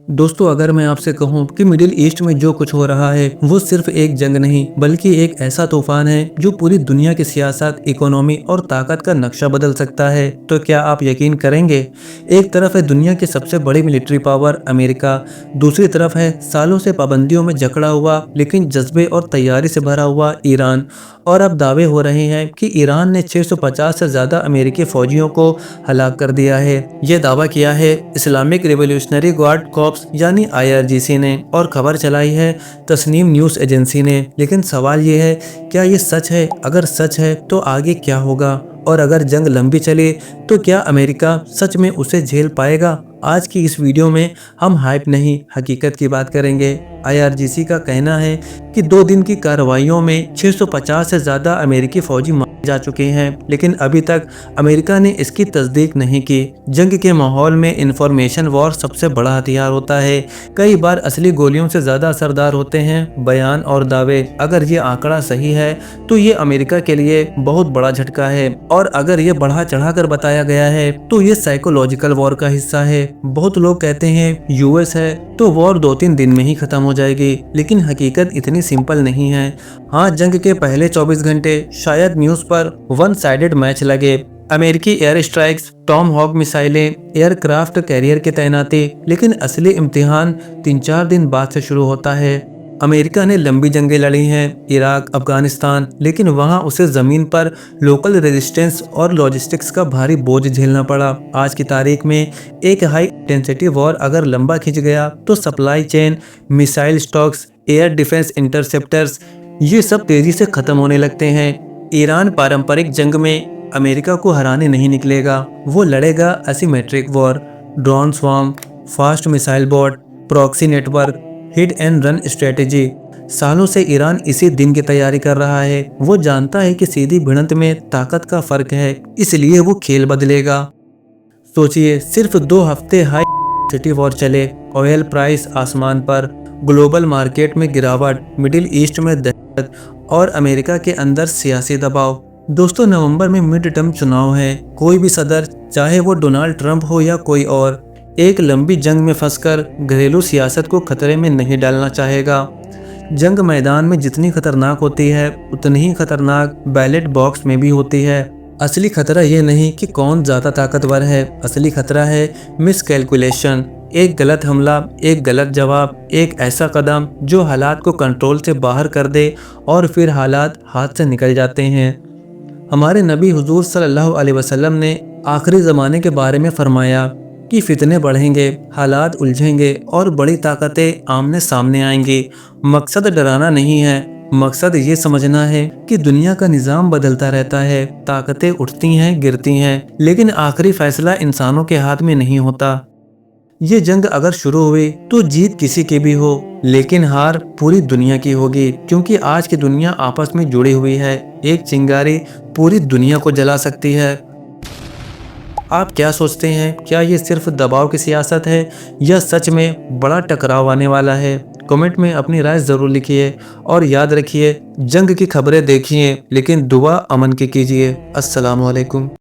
दोस्तों, अगर मैं आपसे कहूं कि मिडिल ईस्ट में जो कुछ हो रहा है वो सिर्फ एक जंग नहीं बल्कि एक ऐसा तूफान है जो पूरी दुनिया की सियासत, इकोनॉमी और ताकत का नक्शा बदल सकता है, तो क्या आप यकीन करेंगे? एक तरफ है दुनिया की सबसे बड़ी मिलिट्री पावर अमेरिका, दूसरी तरफ है सालों से पाबंदियों में जकड़ा हुआ लेकिन जज्बे और तैयारी से भरा हुआ ईरान। और अब दावे हो रहे हैं कि ईरान ने 650 से ज़्यादा अमेरिकी फौजियों को हलाक कर दिया है। ये दावा किया है इस्लामिक रिवोल्यूशनरी गार्ड कॉर्प्स यानी IRGC ने, और खबर चलाई है तस्नीम न्यूज़ एजेंसी ने। लेकिन सवाल ये है, क्या ये सच है? अगर सच है तो आगे क्या होगा? और अगर जंग लंबी चले तो क्या अमेरिका सच में उसे झेल पाएगा? आज की इस वीडियो में हम हाइप नहीं, हकीकत की बात करेंगे। IRGC का कहना है कि 2 दिन की कार्रवाइयों में 650 से ज़्यादा अमेरिकी फौजी मारे जा चुके हैं, लेकिन अभी तक अमेरिका ने इसकी तस्दीक नहीं की। जंग के माहौल में इंफॉर्मेशन वॉर सबसे बड़ा हथियार होता है। कई बार असली गोलियों से ज़्यादा असरदार होते हैं बयान और दावे। अगर ये आंकड़ा सही है तो ये अमेरिका के लिए बहुत बड़ा झटका है, और अगर ये बढ़ा चढ़ाकर बताया गया है तो ये साइकोलॉजिकल वॉर का हिस्सा है। बहुत लोग कहते हैं US है तो वॉर 2-3 दिन में ही खत्म हो जाएगी, लेकिन हकीकत इतनी सिंपल नहीं है। हाँ, जंग के पहले 24 घंटे शायद न्यूज़ पर वन साइडेड मैच लगे। अमेरिकी एयर स्ट्राइक्स, टॉम हॉक मिसाइलें, एयरक्राफ्ट कैरियर की तैनाती, लेकिन असली इम्तिहान 3-4 दिन बाद से शुरू होता है। अमेरिका ने लंबी जंगें लड़ी हैं, इराक, अफगानिस्तान, लेकिन वहां उसे जमीन पर लोकल रेजिस्टेंस और लॉजिस्टिक्स का भारी बोझ झेलना पड़ा। आज की तारीख में एक हाई इंटेंसिटी वॉर अगर लंबा खिंच गया तो supply chain, missile stocks, air defence interceptors, ये सब तेजी से खत्म होने लगते हैं। ईरान पारंपरिक जंग में अमेरिका को हराने नहीं निकलेगा, वो लड़ेगा asymmetric war. Drone swarm, fast missile boat, proxy network, hit and run strategy. सालों से ईरान इसी दिन की तैयारी कर रहा है। वो जानता है कि सीधी भिड़ंत में ताकत का फर्क है, इसलिए वो खेल बदलेगा। सोचिए, सिर्फ 2 हफ्ते हाई सिटी वॉर चले, ऑयल प्राइस आसमान पर, ग्लोबल मार्केट में गिरावट, मिडिल ईस्ट में दहशत और अमेरिका के अंदर सियासी दबाव। दोस्तों, नवंबर में मिड टर्म चुनाव है। कोई भी सदर, चाहे वो डोनाल्ड ट्रंप हो या कोई और, एक लंबी जंग में फंसकर घरेलू सियासत को खतरे में नहीं डालना चाहेगा। जंग मैदान में जितनी खतरनाक होती है उतनी ही खतरनाक बैलेट बॉक्स में भी होती है। असली खतरा ये नहीं कि कौन ज़्यादा ताकतवर है, असली खतरा है मिसकैलकुलेशन। एक गलत हमला, एक गलत जवाब, एक ऐसा कदम जो हालात को कंट्रोल से बाहर कर दे और फिर हालात हाथ से निकल जाते हैं। हमारे नबी हुजूर सल्लल्लाहु अलैहि वसल्लम ने आखिरी ज़माने के बारे में फरमाया कि फितने बढ़ेंगे, हालात उलझेंगे और बड़ी ताकतें आमने सामने आएंगी। मकसद डराना नहीं है, मकसद ये समझना है कि दुनिया का निज़ाम बदलता रहता है, ताकतें उठती हैं, गिरती हैं, लेकिन आखिरी फैसला इंसानों के हाथ में नहीं होता। ये जंग अगर शुरू हुई तो जीत किसी की भी हो, लेकिन हार पूरी दुनिया की होगी, क्योंकि आज की दुनिया आपस में जुड़ी हुई है। एक चिंगारी पूरी दुनिया को जला सकती है। आप क्या सोचते हैं? क्या ये सिर्फ दबाव की सियासत है या सच में बड़ा टकराव आने वाला है? कमेंट में अपनी राय ज़रूर लिखिए, और याद रखिए, जंग की खबरें देखिए लेकिन दुआ अमन की कीजिए। अस्सलाम वालेकुम।